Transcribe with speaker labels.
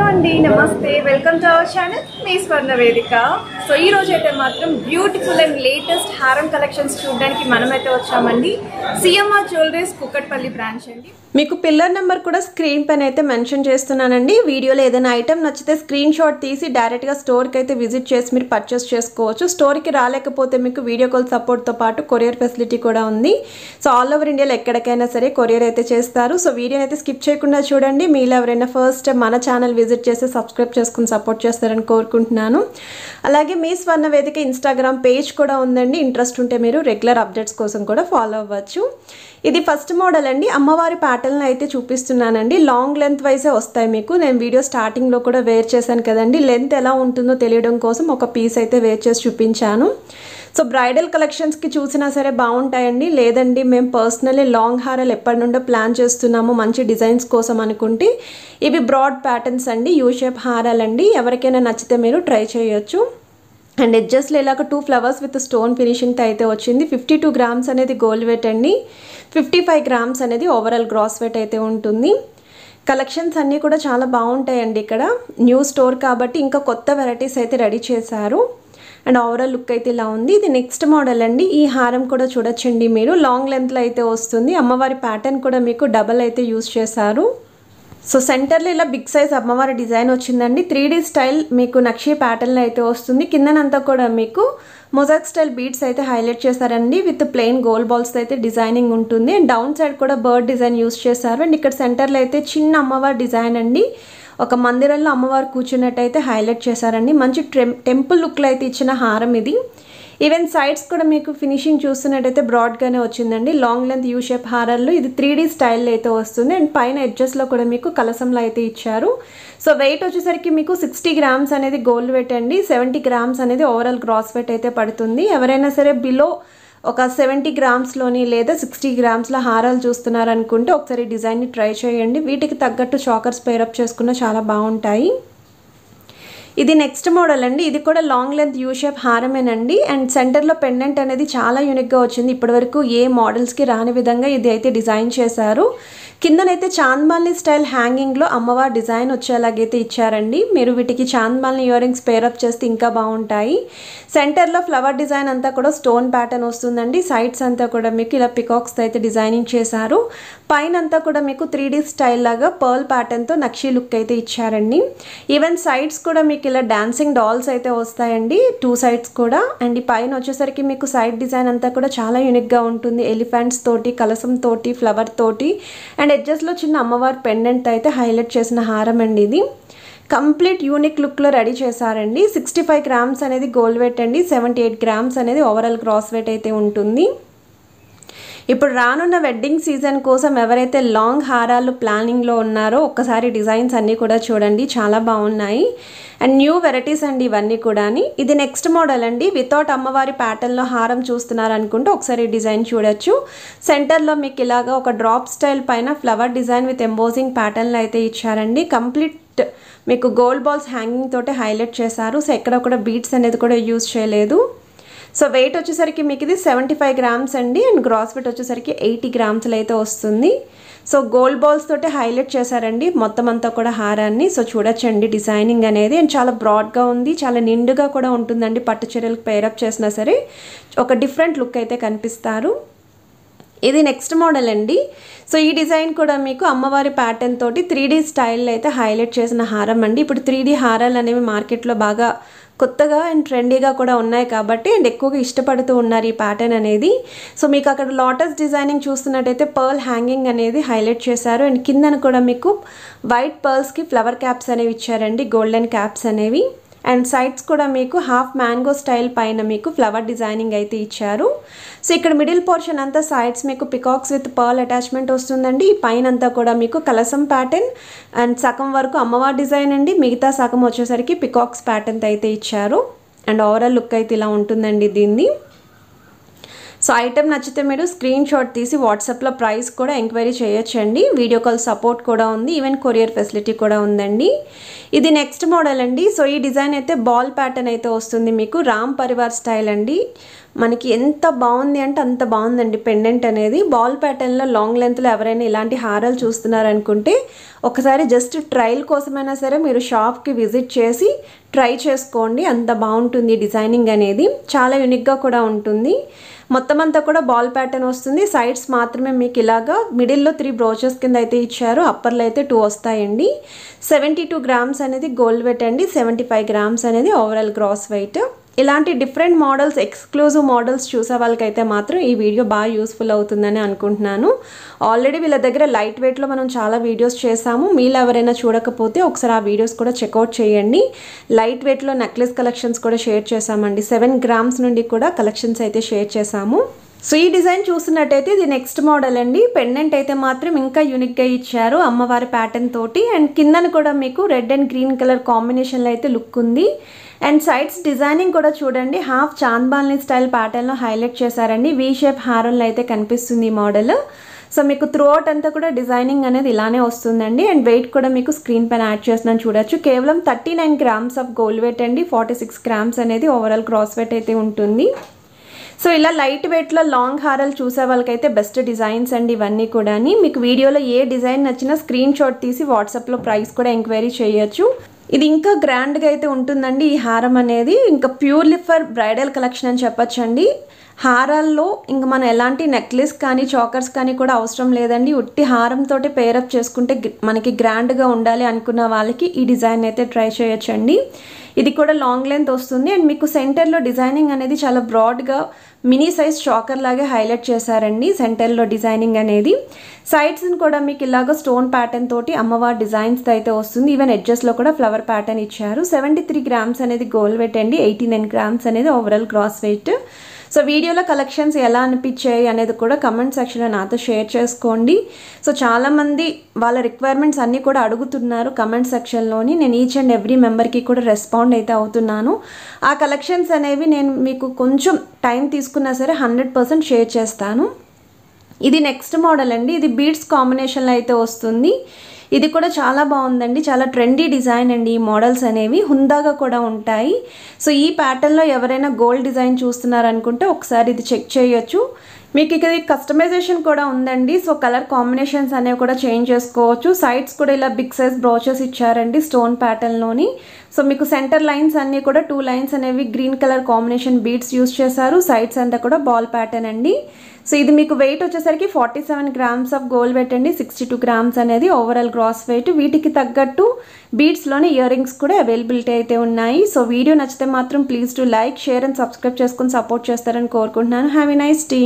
Speaker 1: అండి నమస్తే welcome to our channel మీ స్వర్ణ వేదిక. సో ఈ రోజు అయితే మాత్రం బ్యూటిఫుల్ అండ్ లేటెస్ట్ హారం కలెక్షన్స్ చూడడానికి మనమైతే వచ్చామండి. సిఎంఆర్ జ్యువెలరీస్ కుకట్పల్లి బ్రాంచ్ అండి.
Speaker 2: మీకు పిల్లర్ నెంబర్ కూడా స్క్రీన్ పైన అయితే మెన్షన్ చేస్తున్నానండి. వీడియోలో ఏదైనా ఐటమ్ నచ్చితే స్క్రీన్ షాట్ తీసి డైరెక్ట్గా స్టోర్కి అయితే విజిట్ చేసి మీరు పర్చేస్ చేసుకోవచ్చు. స్టోర్కి రాలేకపోతే మీకు వీడియో కాల్ సపోర్ట్తో పాటు కొరియర్ ఫెసిలిటీ కూడా ఉంది. సో ఆల్ ఓవర్ ఇండియాలో ఎక్కడికైనా సరే కొరియర్ అయితే చేస్తారు. సో వీడియోని అయితే స్కిప్ చేయకుండా చూడండి. మీలో ఎవరైనా ఫస్ట్ మన ఛానల్ విజిట్ చేసి సబ్స్క్రైబ్ చేసుకుని సపోర్ట్ చేస్తారని కోరుకుంటున్నాను. అలాగే మీ స్వర్ణ వేదిక ఇన్స్టాగ్రామ్ పేజ్ కూడా ఉందండి. ఇంట్రెస్ట్ ఉంటే మీరు రెగ్యులర్ అప్డేట్స్ కోసం కూడా ఫాలో అవ్వచ్చు. ఇది ఫస్ట్ మోడల్ అండి. అమ్మవారి ప్యాటర్న్ అయితే చూపిస్తున్నానండి. లాంగ్ లెంత్ వైజే వస్తాయి మీకు. నేను వీడియో స్టార్టింగ్లో కూడా వేర్ చేశాను కదండి. లెంత్ ఎలా ఉంటుందో తెలియడం కోసం ఒక పీస్ అయితే వేర్ చేసి చూపించాను. సో బ్రైడల్ కలెక్షన్స్కి చూసినా సరే బాగుంటాయండి. లేదండి మేము పర్సనలీ లాంగ్ హారాలు ఎప్పటి నుండో ప్లాన్ చేస్తున్నాము మంచి డిజైన్స్ కోసం అనుకుంటే ఇవి బ్రాడ్ ప్యాటర్న్స్ అండి. యూ షేప్ హారాలండి. ఎవరికైనా నచ్చితే మీరు ట్రై చేయొచ్చు. అండ్ ఎడ్జస్ట్లో ఇలాగ 2 ఫ్లవర్స్ విత్ స్టోన్ ఫినిషింగ్తో అయితే వచ్చింది. 52 గ్రామ్స్ అనేది గోల్డ్ వెయిట్ అండి. 55 గ్రామ్స్ అనేది ఓవరాల్ గ్రాస్ వెయిట్ అయితే ఉంటుంది. కలెక్షన్స్ అన్నీ కూడా చాలా బాగుంటాయండి. ఇక్కడ న్యూ స్టోర్ కాబట్టి ఇంకా కొత్త వెరైటీస్ అయితే రెడీ చేశారు. అండ్ ఓవరాల్ లుక్ అయితే ఇలా ఉంది. ఇది నెక్స్ట్ మోడల్ అండి. ఈ హారం కూడా చూడొచ్చండి మీరు. లాంగ్ లెంత్లో అయితే వస్తుంది. అమ్మవారి ప్యాటర్న్ కూడా మీకు డబల్ అయితే యూజ్ చేశారు. సో సెంటర్లో ఇలా బిగ్ సైజ్ అమ్మవారి డిజైన్ వచ్చిందండి. 3D స్టైల్ మీకు నక్షి ప్యాటర్న్లో అయితే వస్తుంది. కిందనంతా కూడా మీకు మొజాక్ స్టైల్ బీడ్స్ అయితే హైలైట్ చేశారండి. విత్ ప్లెయిన్ గోల్డ్ బాల్స్ అయితే డిజైనింగ్ ఉంటుంది. అండ్ డౌన్ సైడ్ కూడా బర్డ్ డిజైన్ యూస్ చేశారు. అండ్ ఇక్కడ సెంటర్లో అయితే చిన్న అమ్మవారి డిజైన్ అండి. ఒక మందిరంలో అమ్మవారు కూర్చున్నట్టు అయితే హైలైట్ చేశారండి. మంచి టెంపుల్ లుక్లో అయితే ఇచ్చిన హారం ఇది. ఈవెన్ సైడ్స్ కూడా మీకు ఫినిషింగ్ చూస్తున్నట్టయితే బ్రాడ్గానే వచ్చిందండి. లాంగ్ లెంత్ యూ షేప్ హారాల్లో ఇది 3D స్టైల్లో అయితే వస్తుంది. అండ్ పైన ఎడ్జెస్లో కూడా మీకు కలసంలో అయితే ఇచ్చారు. సో వెయిట్ వచ్చేసరికి మీకు 60 గ్రామ్స్ అనేది గోల్డ్ వెయిట్ అండి. 70 గ్రామ్స్ అనేది ఓవరాల్ గ్రాస్ వెయిట్ అయితే పడుతుంది. ఎవరైనా సరే బిలో ఒక 70 గ్రామ్స్లోని లేదా 60 గ్రామ్స్లో హారాలు చూస్తున్నారనుకుంటే ఒకసారి డిజైన్ని ట్రై చేయండి. వీటికి తగ్గట్టు చాకర్స్ పేరప్ చేసుకున్న చాలా బాగుంటాయి. ఇది నెక్స్ట్ మోడల్ అండి. ఇది కూడా లాంగ్ లెంత్ యూ షేప్ హారమేనండి. అండ్ సెంటర్లో పెండెంట్ అనేది చాలా యూనిక్గా వచ్చింది. ఇప్పటివరకు ఏ మోడల్స్కి రాని విధంగా ఇది అయితే డిజైన్ చేశారు. కిందనైతే చాంద్బాల్ని స్టైల్ హ్యాంగింగ్లో అమ్మవారి డిజైన్ వచ్చేలాగైతే ఇచ్చారండి. మీరు వీటికి చాంద్బాల్ని ఇయర్ రింగ్స్ పేరప్ చేస్తే ఇంకా బాగుంటాయి. సెంటర్లో ఫ్లవర్ డిజైన్ అంతా కూడా స్టోన్ ప్యాటర్న్ వస్తుందండి. సైడ్స్ అంతా కూడా మీకు ఇలా పికాక్స్ అయితే డిజైనింగ్ చేశారు. పైన అంతా కూడా మీకు 3D స్టైల్ లాగా పర్ల్ ప్యాటర్న్తో నక్షి లుక్ అయితే ఇచ్చారండి. ఈవెన్ సైడ్స్ కూడా మీకు ఇలా డాన్సింగ్ డాల్స్ అయితే వస్తాయండి 2 సైడ్స్ కూడా. అండ్ ఈ పైన వచ్చేసరికి మీకు సైడ్ డిజైన్ అంతా కూడా చాలా యూనిక్గా ఉంటుంది. ఎలిఫెంట్స్ తోటి, కలసం తోటి, ఫ్లవర్ తోటి అండ్ ఎడ్జెస్లో చిన్న అమ్మవారి పెండెంట్ అయితే హైలైట్ చేసిన హారం అండి. ఇది కంప్లీట్ యూనిక్ లుక్లో రెడీ చేశారండి. 65 గ్రామ్స్ అనేది గోల్డ్ వెయిట్ అండి. 78 గ్రామ్స్ అనేది ఓవరాల్ గ్రాస్ వెయిట్ అయితే ఉంటుంది. ఇప్పుడు రానున్న వెడ్డింగ్ సీజన్ కోసం ఎవరైతే లాంగ్ హారాలు ప్లానింగ్లో ఉన్నారో ఒక్కసారి డిజైన్స్ అన్నీ కూడా చూడండి. చాలా బాగున్నాయి. అండ్ న్యూ వెరైటీస్ అండి ఇవన్నీ కూడా. ఇది నెక్స్ట్ మోడల్ అండి. వితౌట్ అమ్మవారి ప్యాటర్న్లో హారం చూస్తున్నారనుకుంటే ఒకసారి డిజైన్ చూడొచ్చు. సెంటర్లో మీకు ఇలాగా ఒక డ్రాప్ స్టైల్ పైన ఫ్లవర్ డిజైన్ విత్ ఎంబోజింగ్ ప్యాటర్న్లో అయితే ఇచ్చారండి. కంప్లీట్ మీకు గోల్డ్ బాల్స్ హ్యాంగింగ్ తోటి హైలైట్ చేశారు. సో ఎక్కడ కూడా బీడ్స్ అనేది కూడా యూజ్ చేయలేదు. సో వెయిట్ వచ్చేసరికి మీకు ఇది 75 గ్రామ్స్ అండి. అండ్ గ్రాస్ వెయిట్ వచ్చేసరికి 80 గ్రామ్స్లో అయితే వస్తుంది. సో గోల్డ్ బాల్స్ తోటి హైలైట్ చేశారండి మొత్తం అంతా కూడా హారాన్ని. సో చూడొచ్చండి డిజైనింగ్ అనేది. అండ్ చాలా బ్రాడ్గా ఉంది. చాలా నిండుగా కూడా ఉంటుందండి. పట్టు చీరలకు పేరప్ చేసినా సరే ఒక డిఫరెంట్ లుక్ అయితే కనిపిస్తారు. ఇది నెక్స్ట్ మోడల్ అండి. సో ఈ డిజైన్ కూడా మీకు అమ్మవారి ప్యాటర్న్ తోటి 3D స్టైల్లో అయితే హైలైట్ చేసిన హారం అండి. ఇప్పుడు 3D హారాలు అనేవి మార్కెట్లో బాగా కొత్తగా అండ్ ట్రెండీగా కూడా ఉన్నాయి కాబట్టి అండ్ ఎక్కువగా ఇష్టపడుతూ ఉన్నారు ఈ ప్యాటర్న్ అనేది. సో మీకు అక్కడ లోటస్ డిజైనింగ్ చూస్తున్నట్టయితే పర్ల్ హ్యాంగింగ్ అనేది హైలైట్ చేశారు. అండ్ కిందన కూడా మీకు వైట్ పర్ల్స్కి ఫ్లవర్ క్యాప్స్ అనేవి ఇచ్చారండి. గోల్డెన్ క్యాప్స్ అనేవి. అండ్ సైడ్స్ కూడా మీకు హాఫ్ మ్యాంగో స్టైల్ పైన మీకు ఫ్లవర్ డిజైనింగ్ అయితే ఇచ్చారు. సో ఇక్కడ మిడిల్ పోర్షన్ అంతా సైడ్స్ మీకు పికాక్స్ విత్ పర్ల్ అటాచ్మెంట్ వస్తుందండి. ఈ పైన అంతా కూడా మీకు కలసం ప్యాటర్న్ అండ్ సగం వరకు అమ్మవారి డిజైన్ అండి. మిగతా సగం వచ్చేసరికి పికాక్స్ ప్యాటర్న్ అయితే ఇచ్చారు. అండ్ ఓవరాల్ లుక్ అయితే ఇలా ఉంటుందండి దీన్ని. సో ఐటమ్ నచ్చితే మీరు స్క్రీన్ షాట్ తీసి వాట్సాప్లో ప్రైస్ కూడా ఎంక్వైరీ చేయొచ్చండి. వీడియో కాల్ సపోర్ట్ కూడా ఉంది. ఈవెన్ కొరియర్ ఫెసిలిటీ కూడా ఉందండి. ఇది నెక్స్ట్ మోడల్ అండి. సో ఈ డిజైన్ అయితే బాల్ ప్యాటర్న్ అయితే వస్తుంది మీకు. రామ్ పరివార్ స్టైల్ అండి. మనకి ఎంత బాగుంది అంటే అంత బాగుందండి పెండెంట్ అనేది. బాల్ ప్యాటర్న్లో లాంగ్ లెంత్లో ఎవరైనా ఇలాంటి హారాలు చూస్తున్నారనుకుంటే ఒకసారి జస్ట్ ట్రయల్ కోసమైనా సరే మీరు షాప్కి విజిట్ చేసి ట్రై చేసుకోండి. అంత బాగుంటుంది డిజైనింగ్ అనేది, చాలా యూనిక్గా కూడా ఉంటుంది. మొత్తం అంతా కూడా బాల్ ప్యాటర్న్ వస్తుంది. సైడ్స్ మాత్రమే మీకు ఇలాగా మిడిల్లో 3 బ్రోచెస్ కింద అయితే ఇచ్చారు. అప్పర్లో అయితే 2 వస్తాయండి. 72 గ్రామ్స్ అనేది గోల్డ్ వెయిట్ అండి, 75 గ్రామ్స్ అనేది ఓవరాల్ గ్రాస్ వెయిట్. ఇలాంటి డిఫరెంట్ మోడల్స్, ఎక్స్క్లూజివ్ మోడల్స్ చూసే వాళ్ళకైతే మాత్రం ఈ వీడియో బాగా యూస్ఫుల్ అవుతుందని అనుకుంటున్నాను. ఆల్రెడీ వీళ్ళ దగ్గర లైట్ వెయిట్లో మనం చాలా వీడియోస్ చేసాము. మీరు ఎవరైనా చూడకపోతే ఒకసారి ఆ వీడియోస్ కూడా చెక్అవుట్ చేయండి. లైట్ వెయిట్లో నెక్లెస్ కలెక్షన్స్ కూడా షేర్ చేసామండి. 7 గ్రామ్స్ నుండి కూడా కలెక్షన్స్ అయితే షేర్ చేసాము. సో ఈ డిజైన్ చూసినట్టయితే ఇది నెక్స్ట్ మోడల్ అండి. పెండెంట్ అయితే మాత్రం ఇంకా యూనిక్గా ఇచ్చారు అమ్మవారి ప్యాటర్న్ తోటి. అండ్ కిందన కూడా మీకు రెడ్ అండ్ గ్రీన్ కలర్ కాంబినేషన్లో అయితే లుక్ ఉంది. అండ్ సైడ్స్ డిజైనింగ్ కూడా చూడండి, హాఫ్ చాంద్బాల్ని స్టైల్ ప్యాటర్న్లో హైలైట్ చేశారండి. వీ షేప్ హారంలో అయితే కనిపిస్తుంది ఈ మోడల్. సో మీకు త్రూ అవుట్ అంతా కూడా డిజైనింగ్ అనేది ఇలానే వస్తుందండి. అండ్ వెయిట్ కూడా మీకు స్క్రీన్ పైన యాడ్ చేస్తున్నాను చూడొచ్చు. కేవలం 39 గ్రామ్స్ ఆఫ్ గోల్డ్ వెయిట్ అండి, 46 గ్రామ్స్ అనేది ఓవరాల్ క్రాస్ వెయిట్ అయితే ఉంటుంది. సో ఇలా లైట్ వెయిట్లో లాంగ్ హారాలు చూసే వాళ్ళకైతే బెస్ట్ డిజైన్స్ అండి ఇవన్నీ కూడా. మీకు వీడియోలో ఏ డిజైన్ నచ్చినా స్క్రీన్ షాట్ తీసి వాట్సాప్లో ప్రైస్ కూడా ఎంక్వైరీ చేయొచ్చు. ఇది ఇంకా గ్రాండ్గా అయితే ఉంటుందండి ఈ హారం అనేది. ఇంకా ప్యూర్లీ ఫర్ బ్రైడల్ కలెక్షన్ అని చెప్పొచ్చండి. హారాల్లో ఇంకా మనం ఎలాంటి నెక్లెస్ కానీ చాకర్స్ కానీ కూడా అవసరం లేదండి. ఉట్టి హారంతో పేరప్ చేసుకుంటే మనకి గ్రాండ్గా ఉండాలి అనుకున్న వాళ్ళకి ఈ డిజైన్ అయితే ట్రై చేయొచ్చండి. ఇది కూడా లాంగ్ లెంత్ వస్తుంది. అండ్ మీకు సెంటర్లో డిజైనింగ్ అనేది చాలా బ్రాడ్గా మినీ సైజ్ చాకర్ లాగే హైలైట్ చేశారండి సెంటర్లో డిజైనింగ్ అనేది. సైడ్స్ని కూడా మీకు ఇలాగ స్టోన్ ప్యాటర్న్ తోటి అమ్మవారి డిజైన్స్ అయితే వస్తుంది. ఈవెన్ ఎడ్జెస్లో కూడా ఫ్లవర్ ప్యాటర్న్ ఇచ్చారు. 73 గ్రామ్స్ అనేది గోల్డ్ వెయిట్ అండి, 89 గ్రామ్స్ అనేది ఓవరాల్ గ్రాస్ వెయిట్. సో వీడియోలో కలెక్షన్స్ ఎలా అనిపించాయి అనేది కూడా కమెంట్ సెక్షన్లో నాతో షేర్ చేసుకోండి. సో చాలామంది వాళ్ళ రిక్వైర్మెంట్స్ అన్నీ కూడా అడుగుతున్నారు కమెంట్ సెక్షన్లోని. నేను ఈచ్ అండ్ ఎవ్రీ మెంబర్కి కూడా రెస్పాండ్ అయితే అవుతున్నాను. ఆ కలెక్షన్స్ అనేవి నేను మీకు కొంచెం టైం తీసుకున్నా సరే 100% షేర్ చేస్తాను. ఇది నెక్స్ట్ మోడల్ అండి. ఇది బీడ్స్ కాంబినేషన్లో అయితే వస్తుంది. ఇది కూడా చాలా బాగుందండి, చాలా ట్రెండీ డిజైన్ అండి. ఈ మోడల్స్ అనేవి హుందాగా కూడా ఉంటాయి. సో ఈ ప్యాటర్న్లో ఎవరైనా గోల్డ్ డిజైన్ చూస్తున్నారనుకుంటే ఒకసారి ఇది చెక్ చేయొచ్చు. మీకు ఇక్కడ కస్టమైజేషన్ కూడా ఉందండి. సో కలర్ కాంబినేషన్స్ అనేవి కూడా చేంజ్ చేసుకోవచ్చు. సైడ్స్ కూడా ఇలా బిగ్ సైజ్ బ్రోచెస్ ఇచ్చారండి స్టోన్ ప్యాటర్న్లోని. సో మీకు సెంటర్ లైన్స్ అన్నీ కూడా 2 లైన్స్ అనేవి green colour combination beads use చేశారు. సైడ్స్ అంతా కూడా బాల్ ప్యాటర్న్ అండి. సో ఇది మీకు వెయిట్ వచ్చేసరికి 47 గ్రామ్స్ ఆఫ్ గోల్డ్ వెయిట్ అండి, 62 గ్రామ్స్ అనేది ఓవరాల్ గ్రాస్ వెయిట్. వీటికి తగ్గట్టు బీడ్స్లోనే ఇయర్ రింగ్స్ కూడా అవైలబిలిటీ అయితే ఉన్నాయి. సో వీడియో నచ్చితే మాత్రం please to like, share and subscribe చేసుకుని సపోర్ట్ చేస్తారని కోరుకుంటున్నాను. Have a nice day.